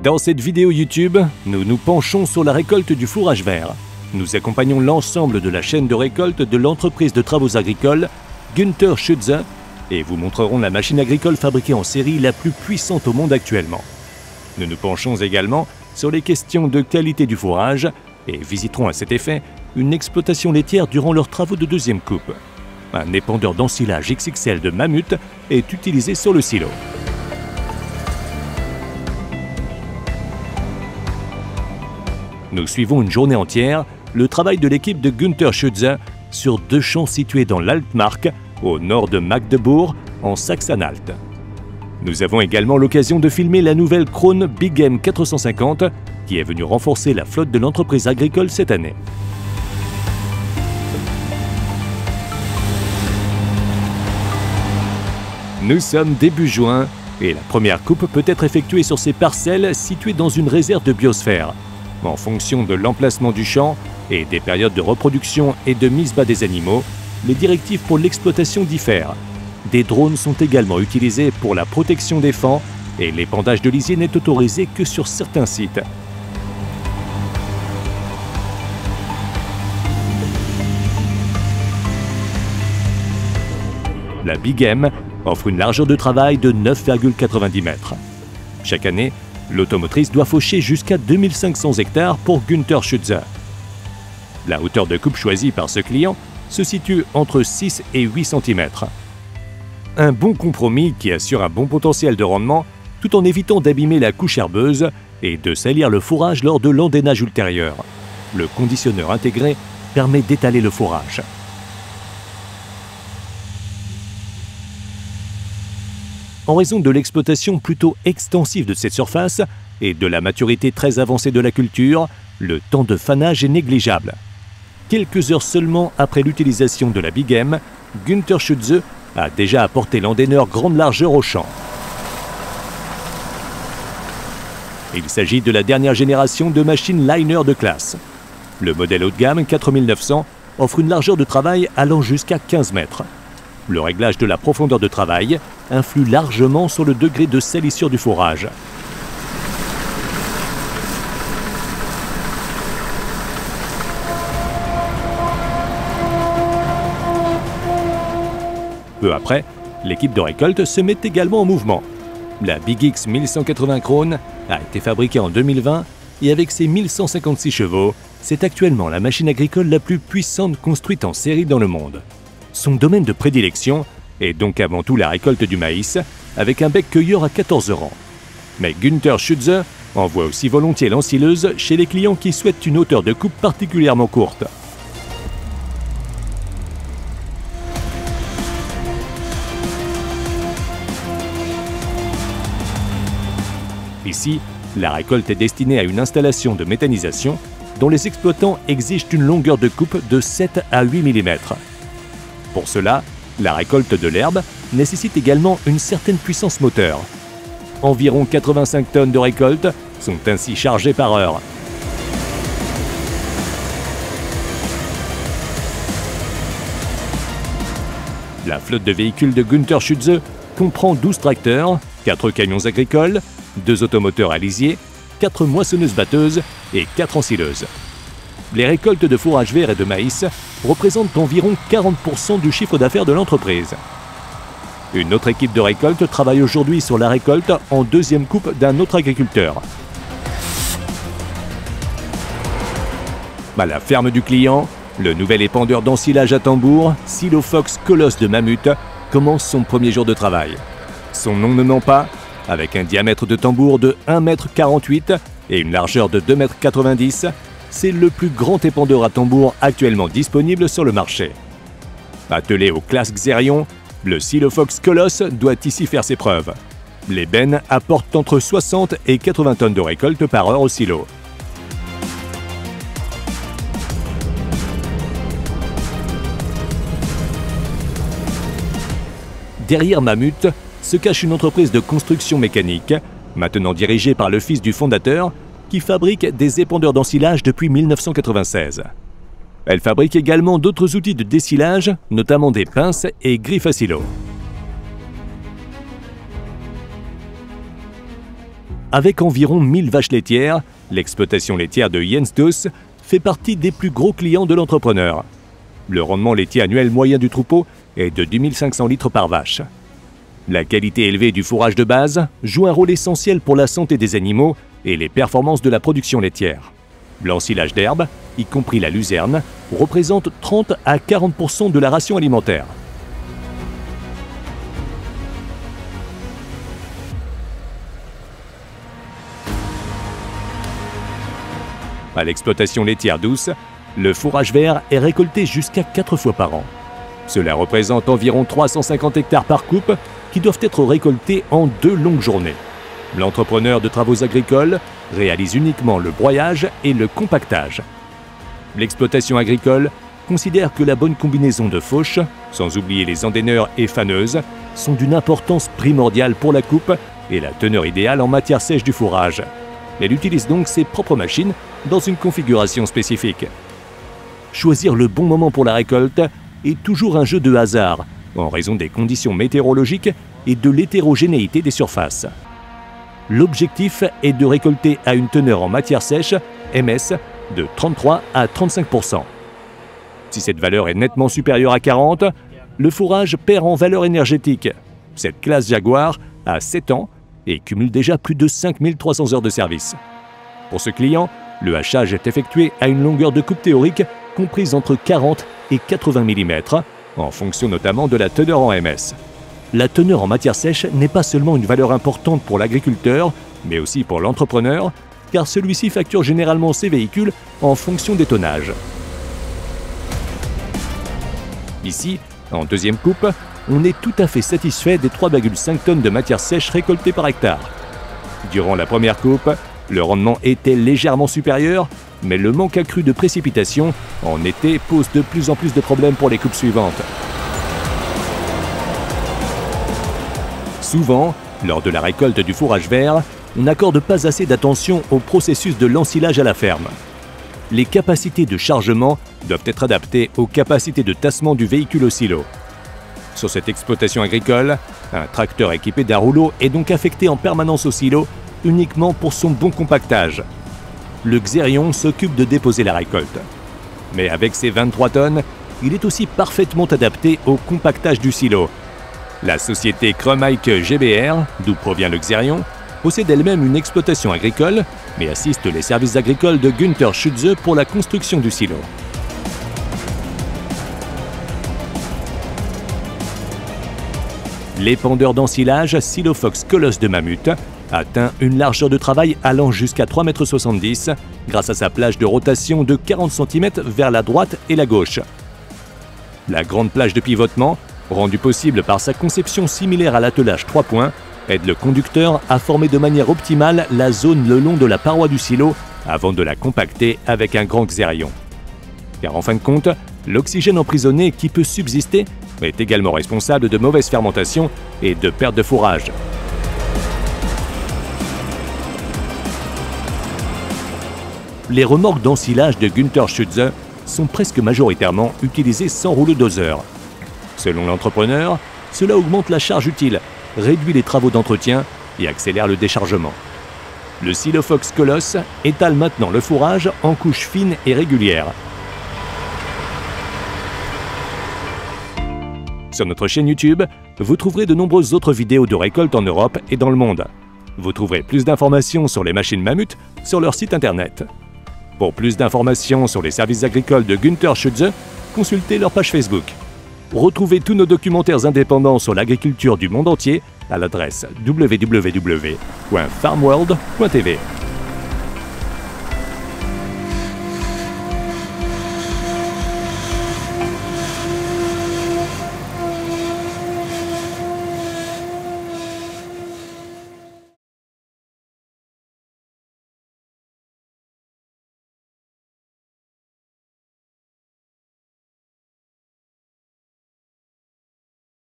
Dans cette vidéo YouTube, nous nous penchons sur la récolte du fourrage vert. Nous accompagnons l'ensemble de la chaîne de récolte de l'entreprise de travaux agricoles Günther Schütze et vous montrerons la machine agricole fabriquée en série la plus puissante au monde actuellement. Nous nous penchons également sur les questions de qualité du fourrage et visiterons à cet effet une exploitation laitière durant leurs travaux de deuxième coupe. Un épandeur d'ensilage XXL de Mammut est utilisé sur le silo. Nous suivons une journée entière le travail de l'équipe de Günther Schütze sur deux champs situés dans l'Altmark, au nord de Magdebourg, en Saxe-Anhalt. Nous avons également l'occasion de filmer la nouvelle Krone Big M 450 qui est venue renforcer la flotte de l'entreprise agricole cette année. Nous sommes début juin et la première coupe peut être effectuée sur ces parcelles situées dans une réserve de biosphère. En fonction de l'emplacement du champ et des périodes de reproduction et de mise bas des animaux, les directives pour l'exploitation diffèrent. Des drones sont également utilisés pour la protection des fans et l'épandage de lisier n'est autorisé que sur certains sites. La Big M offre une largeur de travail de 9,90 mètres. Chaque année, l'automotrice doit faucher jusqu'à 2500 hectares pour Günther Schütze. La hauteur de coupe choisie par ce client se situe entre 6 et 8 cm. Un bon compromis qui assure un bon potentiel de rendement tout en évitant d'abîmer la couche herbeuse et de salir le fourrage lors de l'endainage ultérieur. Le conditionneur intégré permet d'étaler le fourrage. En raison de l'exploitation plutôt extensive de cette surface et de la maturité très avancée de la culture, le temps de fanage est négligeable. Quelques heures seulement après l'utilisation de la Big M, Günther Schütze a déjà apporté l'endaineur grande largeur au champ. Il s'agit de la dernière génération de machines liner de classe. Le modèle haut de gamme 4900 offre une largeur de travail allant jusqu'à 15 mètres. Le réglage de la profondeur de travail influe largement sur le degré de salissure du fourrage. Peu après, l'équipe de récolte se met également en mouvement. La Big X 1180 Krone a été fabriquée en 2020 et avec ses 1156 chevaux, c'est actuellement la machine agricole la plus puissante construite en série dans le monde. Son domaine de prédilection est donc avant tout la récolte du maïs, avec un bec cueilleur à 14 rangs. Mais Günther Schütze envoie aussi volontiers l'ensileuse chez les clients qui souhaitent une hauteur de coupe particulièrement courte. Ici, la récolte est destinée à une installation de méthanisation dont les exploitants exigent une longueur de coupe de 7 à 8 mm. Pour cela, la récolte de l'herbe nécessite également une certaine puissance moteur. Environ 85 tonnes de récolte sont ainsi chargées par heure. La flotte de véhicules de Günther Schütze comprend 12 tracteurs, 4 camions agricoles, 2 automoteurs à lisier, 4 moissonneuses-batteuses et 4 ensileuses. Les récoltes de fourrage vert et de maïs représentent environ 40% du chiffre d'affaires de l'entreprise. Une autre équipe de récolte travaille aujourd'hui sur la récolte en deuxième coupe d'un autre agriculteur. À la ferme du client, le nouvel épandeur d'ensilage à tambour, Silofox Colosse de Mammut, commence son premier jour de travail. Son nom ne ment pas, avec un diamètre de tambour de 1,48 m et une largeur de 2,90 m, c'est le plus grand épandeur à tambour actuellement disponible sur le marché. Attelé aux classes Xerion, le Silofox Colosse doit ici faire ses preuves. Les bennes apportent entre 60 et 80 tonnes de récolte par heure au silo. Derrière Mammut se cache une entreprise de construction mécanique, maintenant dirigée par le fils du fondateur, qui fabrique des épandeurs d'ensilage depuis 1996. Elle fabrique également d'autres outils de dessilage, notamment des pinces et griffes à silo. Avec environ 1000 vaches laitières, l'exploitation laitière de Jens Does fait partie des plus gros clients de l'entrepreneur. Le rendement laitier annuel moyen du troupeau est de 10 500 litres par vache. La qualité élevée du fourrage de base joue un rôle essentiel pour la santé des animaux et les performances de la production laitière. L'ensilage d'herbe, y compris la luzerne, représente 30 à 40% de la ration alimentaire. À l'exploitation laitière douce, le fourrage vert est récolté jusqu'à 4 fois par an. Cela représente environ 350 hectares par coupe qui doivent être récoltés en 2 longues journées. L'entrepreneur de travaux agricoles réalise uniquement le broyage et le compactage. L'exploitation agricole considère que la bonne combinaison de fauches, sans oublier les endéneurs et faneuses, sont d'une importance primordiale pour la coupe et la teneur idéale en matière sèche du fourrage. Elle utilise donc ses propres machines dans une configuration spécifique. Choisir le bon moment pour la récolte est toujours un jeu de hasard, en raison des conditions météorologiques et de l'hétérogénéité des surfaces. L'objectif est de récolter à une teneur en matière sèche, MS, de 33 à 35%. Si cette valeur est nettement supérieure à 40, le fourrage perd en valeur énergétique. Cette classe Jaguar a 7 ans et cumule déjà plus de 5300 heures de service. Pour ce client, le hachage est effectué à une longueur de coupe théorique comprise entre 40 et 80 mm, en fonction notamment de la teneur en MS. La teneur en matière sèche n'est pas seulement une valeur importante pour l'agriculteur, mais aussi pour l'entrepreneur, car celui-ci facture généralement ses véhicules en fonction des tonnages. Ici, en deuxième coupe, on est tout à fait satisfait des 3,5 tonnes de matière sèche récoltées par hectare. Durant la première coupe, le rendement était légèrement supérieur, mais le manque accru de précipitations en été pose de plus en plus de problèmes pour les coupes suivantes. Souvent, lors de la récolte du fourrage vert, on n'accorde pas assez d'attention au processus de l'ensilage à la ferme. Les capacités de chargement doivent être adaptées aux capacités de tassement du véhicule au silo. Sur cette exploitation agricole, un tracteur équipé d'un rouleau est donc affecté en permanence au silo uniquement pour son bon compactage. Le Xerion s'occupe de déposer la récolte. Mais avec ses 23 tonnes, il est aussi parfaitement adapté au compactage du silo. La société Krumheike GbR, d'où provient le Xerion, possède elle-même une exploitation agricole, mais assiste les services agricoles de Günther Schütze pour la construction du silo. L'épandeur d'ensilage Silofox Colosse de Mammut atteint une largeur de travail allant jusqu'à 3,70 m grâce à sa plage de rotation de 40 cm vers la droite et la gauche. La grande plage de pivotement, rendue possible par sa conception similaire à l'attelage 3 points, aide le conducteur à former de manière optimale la zone le long de la paroi du silo avant de la compacter avec un grand Xerion. Car en fin de compte, l'oxygène emprisonné qui peut subsister est également responsable de mauvaise fermentation et de perte de fourrage. Les remorques d'ensilage de Günther Schütze sont presque majoritairement utilisées sans rouleau doseur. Selon l'entrepreneur, cela augmente la charge utile, réduit les travaux d'entretien et accélère le déchargement. Le Silofox Colosse étale maintenant le fourrage en couches fines et régulières. Sur notre chaîne YouTube, vous trouverez de nombreuses autres vidéos de récolte en Europe et dans le monde. Vous trouverez plus d'informations sur les machines Mammut sur leur site internet. Pour plus d'informations sur les services agricoles de Günther Schütze, consultez leur page Facebook. Retrouvez tous nos documentaires indépendants sur l'agriculture du monde entier à l'adresse www.farmworld.tv.